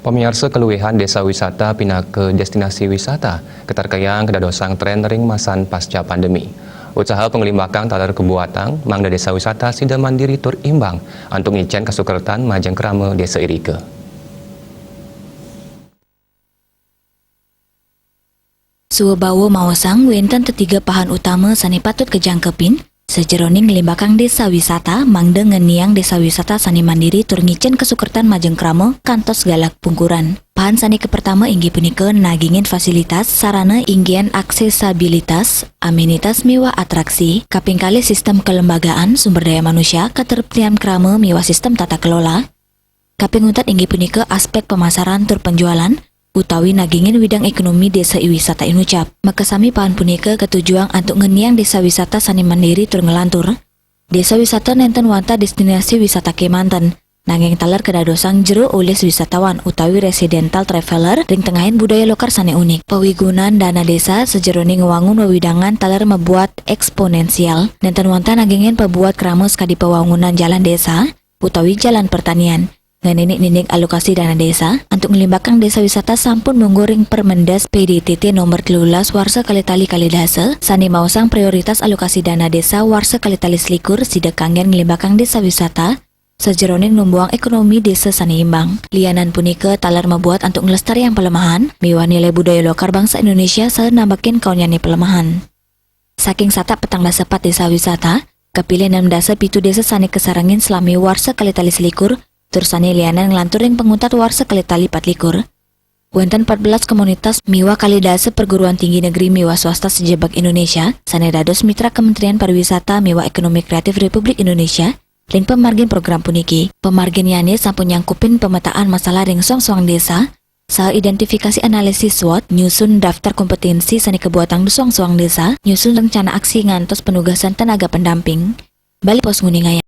Pemirsa keluwihan desa wisata pindah ke destinasi wisata, keterkayaan kedadosang tren ring masan pasca pandemi. Usaha pengelimbakan talar kebuatan, mangda desa wisata sida mandiri tur imbang, untuk ngicen kasukertan majeng kerama desa Irike. Suwebawa mawasang wenten tetiga pahan utama sani patut kejangkepin, sejeroning ngelimbakang desa wisata, mangda ngeniang desa wisata sani mandiri tur ngicen kasukertan majeng krama kantos galak pungkuran. Pahan sani ke pertama inggi punika nagingin fasilitas, sarana inggian aksesabilitas, amenitas miwa atraksi, kaping kali sistem kelembagaan sumber daya manusia, ketertiban krama miwa sistem tata kelola, kaping untat inggi punika aspek pemasaran tur penjualan, utawi nagingin widang ekonomi desa wisata inucap. Maka sami pahan punika ketujuan untuk ngeniang desa wisata sani mandiri tur ngelantur. Desa wisata nenten wanta destinasi wisata Kemanten, nanging talar kedadosang jero oleh wisatawan utawi residential traveler ring tengahin budaya lokal sani unik. Pawigunan dana desa sejeroning wangun wewidangan talar membuat eksponensial, nenten wanta nagingin pebuat kramus kadi pewangunan jalan desa utawi jalan pertanian. Ninik alokasi dana desa untuk ngelimbakang desa wisata sampun menggoring Permendas PDTT nomor 13 warsa kalitali kalidase sani mausang prioritas alokasi dana desa warsa kalitali selikur sidekanggen ngelimbakang desa wisata sejeroning numbuang ekonomi desa sani imbang. Lianan punika talar membuat untuk ngelestarian pelemahan miwa nilai budaya lokal bangsa Indonesia senambakin kaunyani pelemahan. Saking sata petang dasepat desa wisata kepilih 6 dasa pitu desa sani kesarangin selami warsa kalitali selikur tursani lianan ngelanturing penguntat warsa kalitali 24. Wenten 14 komunitas miwa kalidase perguruan tinggi negeri miwa swasta sejebak Indonesia, sane dados mitra Kementerian Pariwisata miwa Ekonomi Kreatif Republik Indonesia, ring pemargin program puniki. Pemargin yani sampun nyangkupin pemetaan masalah ring song-song desa, saha identifikasi analisis SWOT, nyusun daftar kompetensi sani kebuatan song-song desa, nyusun rencana aksi ngantos penugasan tenaga pendamping. Balik pos nguningaya.